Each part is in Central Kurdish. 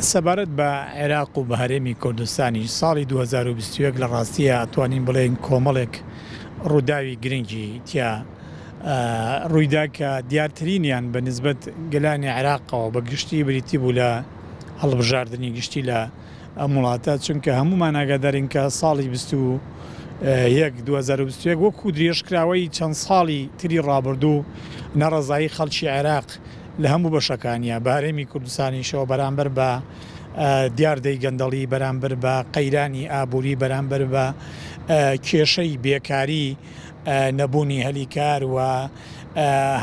سەبارەت بە عێراق و بە هەرێمی کوردستانی ساڵی 2021 لە ڕاستیە ئەتوانین بڵێن کۆمەڵێک ڕووداوی گرنگی تیا ڕوویدا کە دیارترینیان بە نسبەت گەلانی عێراقەوە بە گشتی بریتی بوو لە هەڵبژاردننی گشتی لە ئەم وڵاتە، چونکە هەمومان ئاگادارین کە ساڵی 2021 وەکو درێژکراوەی چەند ساڵی تری ڕابردوو نەڕەزایی خەڵکی عێراق لە هەموو بەشەکانیە بە هەرێمی کوردستانیشەوە بەرامبەر بە دیاردەی گەندەڵی، بەرامبەر بە قەیرانی ئابووری، بەرامبەر بە کێشەی بێکاری، نەبوونی هەلیکار و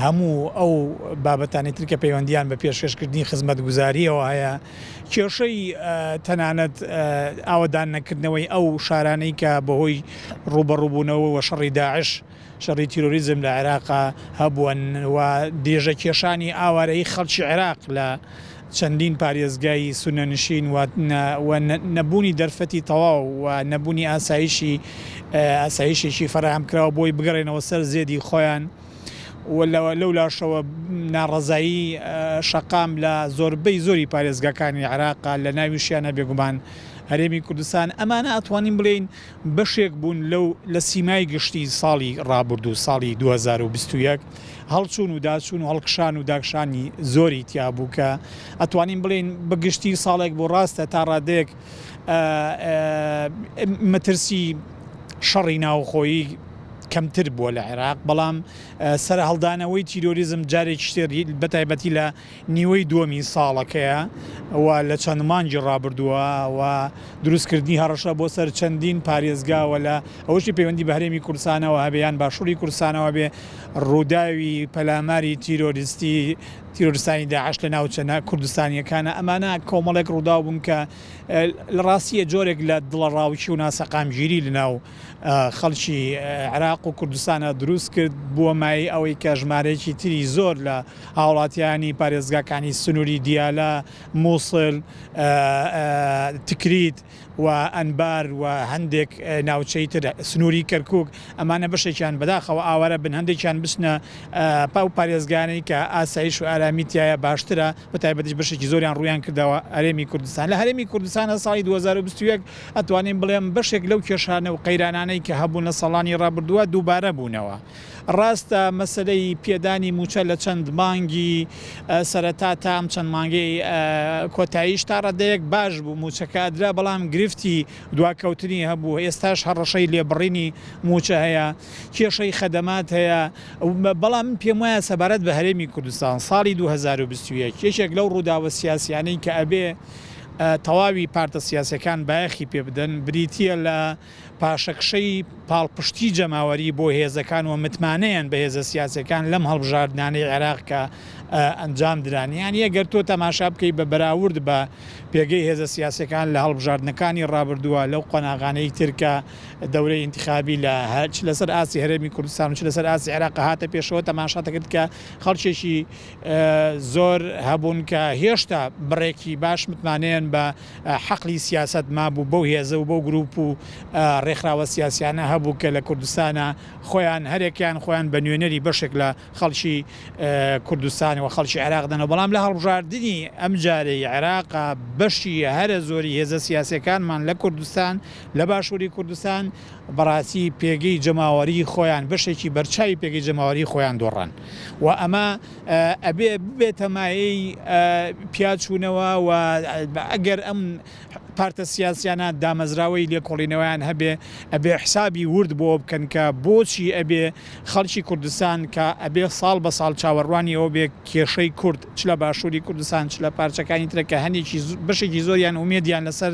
هەموو ئەو بابەتانی تر کە پەیوەندیان بە پێشکەشکردنی خزمەتگوزاریەوە هەیە، کێشەی تەنانەت ئاوەدان نەکردنەوەی ئەو شارانەی کە بەهۆی ڕوبەڕووبوونەوە و شەڕی داعش، شەڕی تیرۆریزم لە عێراقا هەبووەن و دێژە کێشانی ئاوارەی خەڵکی عێراق لە چەندین پارێزگای سونەنشین و نەبوونی دەرفەتی تەواو و نەبوونی ئاسایشێکی فەراهەمکراوە بۆی بگەڕێنەوە سەر زێدی خۆیان، لەو لاشەوە ناڕەزایی شەقام لە زۆربەی زۆری پارێزگاکانی عێراقا لە ناویشیانە بێگومان هەرێمی کوردستان. ئەمانە ئەتوانین بڵێن بەشێک بوون لە سیمای گشتی ساڵی ڕابردوو ساڵی 2021 هەڵچوون و داچوون و هەڵکشان و داکشانی زۆری تیا بوو کە ئەتوانین بڵێن بەگشتی ساڵێک بۆ ڕاستە تا ڕادەیەک مەترسی شەڕی ناوخۆیی کەمتر بووە لە عێراق، بەڵام سەر هەڵدانەوەی تیرۆریزم جارێکی شتێری بەتایبەتی لە نیوەی دووەمی ساڵەکەیە و لە چەند مانگی ڕابردووە و دروستکردنی هەڕەشە بۆ سەر چەندین پارێزگاوە لە ئەوەشی پەیوەندی بە هەرێمی کوردستانەوە هەبێیان باشووری کوردستانەوە بێ ڕووداوی پەلاماری تیرۆریستانی داعش لە ناوچە کوردستانیەکانە. ئەمانە کۆمەڵێک ڕووداو بوون کە لە ڕاستیە جۆرێک لە دڵە ڕاوچی و ناسەقامگیری لەناو خەڵکی عێراق و کوردستانە دروست کرد بووە مای ئەوەی کە ژمارەیەکی تری زۆر لە هاوڵاتیانی پارێزگاکانی سنووری دیالە، مووسڵ، تکریت و ئەنبار و هەندێک ناوچەی تر سنووری کەرکووک، ئەمانە بەشێکیان بەداخەوە ئاوارە بن، هەندێکیان بچنە پاو پارێزگانەی کە ئاسایش و ئارامی تایە باشترە، بەتایبەتیش بەشێکی زۆریان ڕویان کردەوە هەرێمی کوردستان. لە هەرێمی کوردستانە ساڵی 2021 ئەتوانین بڵێم بەشێک لەو کێشانە و قەیرانانەی کە هەبوون لە ساڵانی ڕابردووە دووبارە بوونەوە. ڕاستە مەسلەی پێدانی موچە لە چەند مانگی سەرەتا تا ئەم چەند مانگەی کۆتاییش تا ڕادەیەک باش بوو موچەکەدرا، بەڵام گرفتی دواکەوتنی هەبوو، ئێستاش هەڕەشەی لێبڕینی موچە هەیە، کێشەی خەدەمات هەیە. بەڵام پێم وایە سەبارەت بە هەرێمی کوردستان ساڵی 2021 یەکێک لەو ڕووداوە سیاسیانەی کە ئەبێ تەواوی پارتە سیاسەکان بایەخی پێ بدەن بریتیە لە پاشەکشەی پاڵپشتی جەماوەری بۆ هێزەکان و متمانەیان بە هێزە سیاسەکان لەم هەڵبژاردنانەی عێراق کە ئەنجام درانیان. یەگەر تۆ تەماشا بکەی بە بەراورد بە پێگەی هێزە سیاسەکان لە هەڵبژاردنەکانی ڕابردووە لەو قۆناغانەی ترکە دەورەی ئینتیخابی لە هەرچ لەسەر ئاسی هەرێمی کوردستان و لەسەر ئاسی عێراق هاتە پێشەوە، تەماشا دەکرد کە خەڵکێکی زۆر هەبوون کە هێشتا بڕێکی باش متمانەیان بە حەقلی سیاست مابوو بەو هێزە و بەو گروپ و ڕێکخراوە سیاسیانە هەبوو کە لە کوردستانە خۆیان هەرێکیان خۆیان بە نوێنەری بەشێک لە خەڵکی کوردستان و خەڵکی عێراق دەنەوە. بەڵام لە هەڵبژاردننی ئەم جارەی عێراقا بەشی هەرە زۆری هێزە سیاسەکانمان لە کوردستان لە باشووری کوردستان بەڕاستی پێگەی جەماوەری خۆیان بەشێکی بەرچاوی پێگەی جەماوەری خۆیان دۆڕان و ئەمە ئەبێ ببێتە مایەی پیاچوونەوە و ئەگەر ئەم پارتە سیاسیانە دامەزراوەی لێکۆڵینەوەیان هەبێ ئەبێ حسابی ورد بۆ بکەن کە بۆچی ئەبێ خەڵکی کوردستان کە ئەبێ ساڵ بە ساڵ چاوەڕوانی ئەوە بێ کێشەی کورد چ لە باشووری کوردستان چ لە پارچەکانی ترەکە هەندێکی بەشێکی زۆریان ئومێدیان لەسەر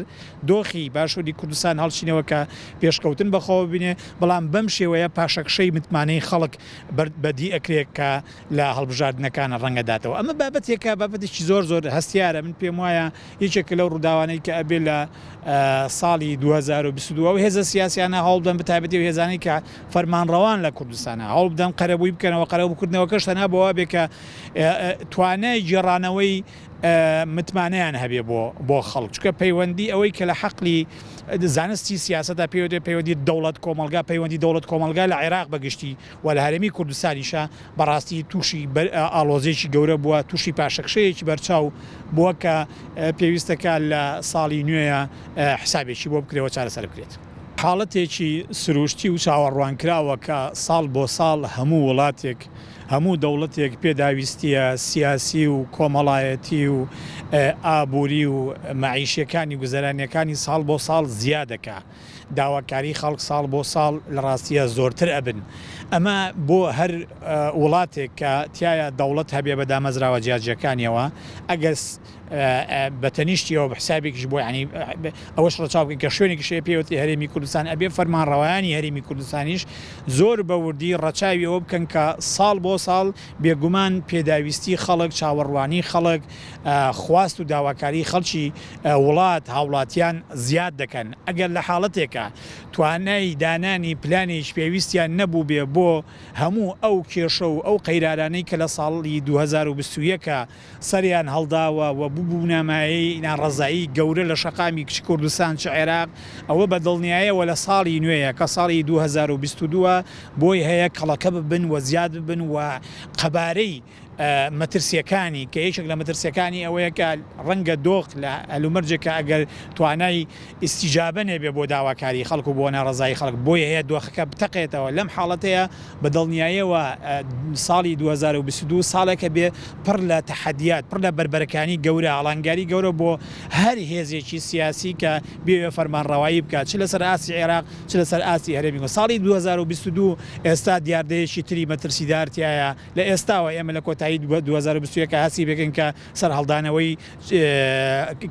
دۆخی باشووری کوردستان هەڵچینەوە کە پێشکەوتن بەخۆوە بینێ، بەڵام بەم شێوەیە پاشەکشەی متمانەی خەڵک بەدی ئەکرێت کە لە هەڵبژاردنەکانە ڕەنگەداتەوە. ئەمە بابەتێکە بابەتێکی زۆر هەستیارە. من پێم وایە یەکێک لەو ڕووداوانەی کە ئەبێ لە ساڵی 2022 و هێزە سیاسیانە هەوڵ بدەن بەتایبەتی و هێزانەی کە فەرمانڕەوان لە کوردستانە هەوڵ بدەن قەرەبووی بکەنەوە، قەرەبووکردنەوەکەش تەنها بەوە بێ کە توانای گێڕانەوەی متمانەیان هەبێ بۆ خەڵک چکە پەیوەندی ئەوەی کە لە حەقلی زانستی سیاسەتا پەیوەندی دەوڵەت کۆمەلگا پەیوەندی دەوڵەت کۆمەلگا لە عێراق بەگشتی و لە هەرێمی کوردستانیشە بەڕاستی تووشی ئاڵۆزێکی گەورە بووە تووشی پاشەکشەیەکی بەرچاو بووە کە پێویستەکە لە ساڵی نوێیە حسابێکی بۆ بکرێەوە چارەسەر بکرێت. حاڵەتێکی سروشتی و چاوەڕوانکراوە کە ساڵ بۆ ساڵ هەموو وڵاتێک هەموو دەوڵەتێک پێداویستیە سیاسی و کۆمەڵایەتی و ئابووری و مەعیشەکانی گوزەرانیەکانی ساڵ بۆ ساڵ زیادەکە داواکاری خەڵک ساڵ بۆ ساڵ لە ڕاستیە زۆرتر ئەبن ئەمە بۆ هەر وڵاتێک کە تایە دەوڵەت هەبێ بە دامەزراوە جیاجەکانیەوە ئەگەر بەتەنیشتیەوە بە حسابێکیش بۆ ینی ئەوەش ڕەچاو بکەین کە شوێنێکی شێ پێوەتی هەرێمی کوردستان ئەبێ فەرمانڕەوایانی هەرێمی کوردستانیش زۆر بە وردی ڕەچاویەوە بکەن کە ساڵ بۆ ساڵ بێگومان پێداویستی خەڵک چاوەڕوانی خەڵک خواست و داواکاری خەڵکی وڵات هاوڵاتیان زیاد دەکەن ئەگەر لە حاڵەتێکە توانای دانانی پلانێک پێویستیان نەبوو بێ بۆ هەموو ئەو کێشە و ئەو قەیرارانەی کە لە ساڵی 2021 سەریان هەڵداوە و بوو نامایی ناڕەزایی گەورە لە شەقامی کچی کوردستان چ عێراق ئەوە بە دڵنیایەوە لە ساڵی نوێیە کە ساڵی 2022 بۆی هەیە کەڵەکە ببن و زیاد ببن و قەبارەی مەترسیەکانی کە یەکێک لە مەترسیەکانی ئەوەیە کە ڕەنگە دۆخ لە ئەلومەرجێکە ئەگەر توانای ئیسیجابە نێبێ بۆ داواکاری خەڵک و بۆ ناڕەزایی خەڵک بۆیە هەیە دۆخەکە بتەقێتەوە لەم حاڵەتەیە بە دڵنیاییەوە ساڵی 2022 ساڵێکە بێ پڕ لە تەحەدیات پڕ لە بربەرەکانی گەورە ئاڵانگاری گەورە بۆ هەر هێزێکی سیاسی کە بێوێ فەرمانڕەوایی بکات چ لەسەر ئاسی عێراق چ لەسەر ئاسی هەرێمی ساڵی 2022 ئێستا دیاردەیەکی تری مەترسیدارتیایە لە ئێستاوە ئێمە لە کۆتا 2021 هاسی بگەن کە سەر هەڵدانەوەی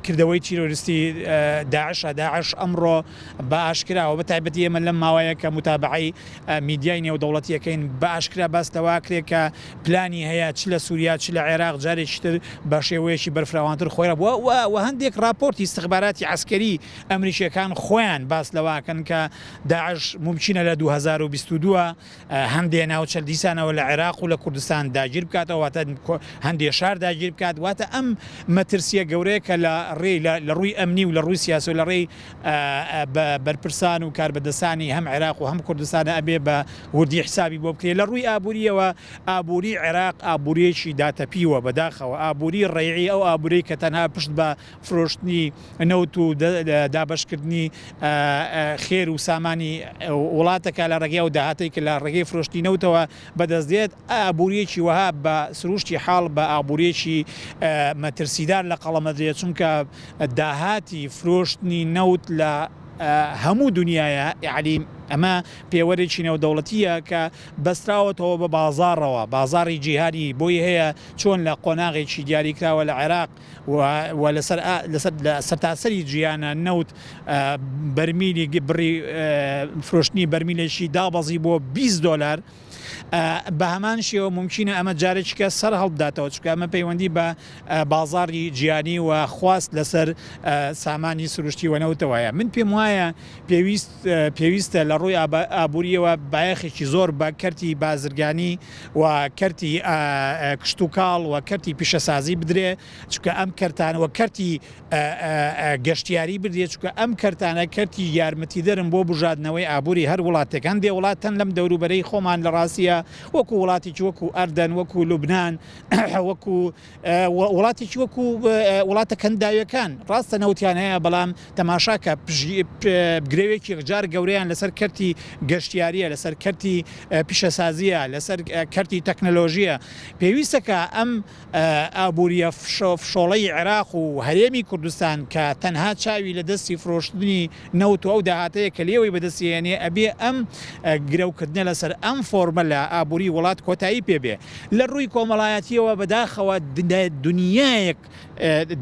کردەوەی تیرۆریستی داعش ئەمڕۆ بە ئاشکراوە بە تایبەتی ئێمە لەم ماوەیە کە متابعی میدیای نێودەوڵەتیەکەین بە ئاشکرا باس دەواکرێت کە پلانی هەیە چ لە سووریا چ لە عێراق جارێکی تر بە شێوەیەکی بەرفراوانتر خۆیرە بووە و هەندێک راپۆرتی استخباراتی عسکەری ئەمریکیەکان خۆیان باس لەواکەن کە داعش ممکنە لە 2022 هەندێک ناوچە دیسانەوە لە عێراق و لە کوردستان داگیر بکاتەوە هەندێک شار داگیر بکات واتە ئەم مەترسیە گەورەیە کە لە ڕووی ئەمنی و لە ڕووی سیاسی و لە ڕێی بەرپرسان و کاربەدەسانی هەم عێراق و هەم کوردستانە ئەبێ بە وردی حسابی بۆ بکرێت لە ڕووی ئابووریەوە ئابووری عێراق ئابووریەکی داتەپیوە بەداخەوە ئابووری ڕێعی ئەو ئابووری کە تەنها پشت بە فرۆشتنی نەوت و دابشکردنی خێر و سامانی وڵاتەکە لە ڕێگەی و داهاتەی کە لە ڕێگەی فرۆشتی نەوتەوە بەدەستدێت ئابووریەکی وەها بە سروشتی حاڵ بە ئابووریەکی مەترسیدار لە قەڵەمەدرێت چونکە داهاتی فرۆشتنی نەوت لە هەموو دنیاە یعنی ئەمە پێوەرێکی نێودەوڵەتیە کە بەستراوەتەوە بە بازاڕەوە بازاری جیهانی بۆی هەیە چۆن لە قۆناغێکی دیاریکراوە لە عێراق و لەسەر سەرتاسەری جیانە نەوت بەرمیلی بڕی فرۆشتنی بەرمیلێکی دابەزی بۆ $20 بە هەمان شێوە ممکنە ئەمە جارێکیکە سەر هەڵبداتەوە چکە ئەمە پەیوەندی بە بازاری جیانی و خواست لەسەر سامانی سروشتی وەنەوتەوەیە من پێم وایە پێویستە لە ڕووی ئابووریەوە بایەخێکی زۆر بە کەرتی بازرگانی و کەرتی کشت و کاڵ و کەرتی پیشەسازی بدرێ چکە ئەم کەرتانەوە کەرتی گەشتیاری بدرێت چکە ئەم کەرتانە کەرتی یارمەتی دەرم بۆ بژاردنەوەی ئابووری هەر وڵاتێک هەندێک وڵاتەن لەم دەوروبەرەی خۆمان لە ڕاستیە وەکو وڵاتێکی وەکو ئەردەن وەکو لوبنان وەکو وڵاتێکی وەکو وڵاتە کەنداویەکان ڕاستە نەوتیان هەیە بەڵام تەماشاکە گرێوێکی جار گەورەیان لەسەر کەرتی گەشتیاریە لەسەر کەرتی پیشەسازیە لەسەر کەرتی تەکنەلۆژیە پێویستەکە ئەم ئابووریە فشۆڵەی عێراق و هەرێمی کوردستان کە تەنها چاوی لە دەستی فرۆشتنی نەوت و ئەو داهاتەیە کە لێوەی بەدەستێنێ ئەبێ ئەم گرەوکردنە لەسەر ئەم فۆرمە لە ئابووری وڵات کۆتایی پێبێ لە ڕووی کۆمەڵایەتیەوە بەداخەوە دنیایەک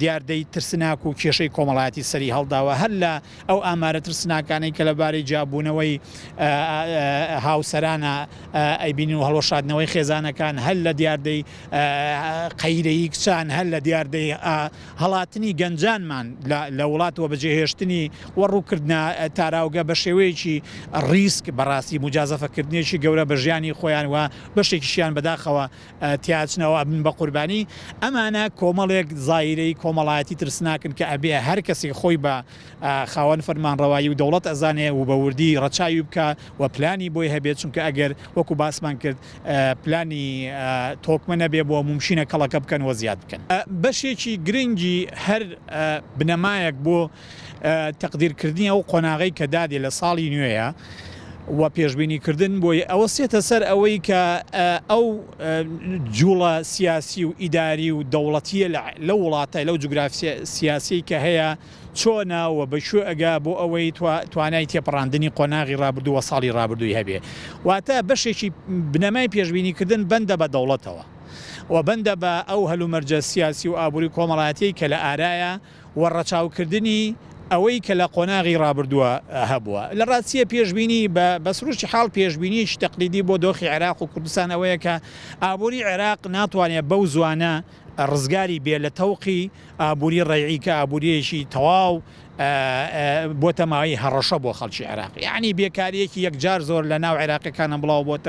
دیاردەی ترسناک و کێشەی کۆمەڵایەتی سەری هەڵداوە هەر لە ئەو ئامارە ترسناکانەی کە لەبارەی جیاببوونەوەی هاوسەرانە ئەیبینین و هەڵۆشادنەوەی خێزانەکان هەر لە دیاردەی قەیرەی کچان هەر لە دیاردەی هەڵاتنی گەنجانمان لە وڵاتەوە بەجێهێشتنی وەڕووکردە تاراوگە بە شێوەیەکی ڕیسک بەڕاستی مجازەفەکردنیێکی گەورە بە ژیانی خۆیان و بەشێکیشیان بەداخەوە تیاچنەوە بن بە قوربانی ئەمانە کۆمەڵێک زایرەی کۆمەڵایەتی ترسناکن کە ئەبێ هەر کەسێک خۆی بە خاوەن فەرمانڕەوایی و دەوڵەت ئەزانێ و بە وردی ڕەچاوی بکە و پلانی بۆی هەبێت چونکە ئەگەر وەکو باسمان کرد پلانی تۆکمە نەبێ بۆ ممشینە کەڵەکە بکەن وە زیاد بکەن بەشێکی گرنگی هەر بنەمایەک بۆ تەقدیرکردنی ئەو قۆناغی کە دادێ لە ساڵی نوێیە و پێشبینیکردن بۆی ئەوە سێتە سەر ئەوەی کە ئەو جوڵە سیاسی و ئیداری و دەوڵەتیە لە وڵاتە لەو جوگرافی سیاسی کە هەیە چۆنەوە بەشو ئەگا بۆ ئەوەی توانای تێپەڕاندنی قۆناغی ڕابردووە ساڵی ڕابردووی هەبێ واتە بەشێکی بنەمای پێشبینیکردن بەندە بە دەوڵەتەوە و بەندە بە ئەو هەلومەرجە سیاسی و ئابووری کۆمەڵایەتی کە لە ئارایە و ڕەچاوکردنی ئەوەی کە لە قۆناغی ڕابردووە هەبووە لە ڕاستیە پێشبینی بە سروشی حاڵ پێشبینیش تەقلیدی بۆ دۆخی عێراق و کوردستان ئەوەیە کە ئابووری عێراق ناتوانێت بەو زوانە ڕزگاری بێ لە تەوقی ئابووری ڕێعی کە ئابووریەکی تەواو بۆ تەماوی هەڕەشە بۆ خەڵکی عێراق یعنی بێکاریەکی یەکجار زۆر لە ناو عێراقیەکانە بڵاو بۆتە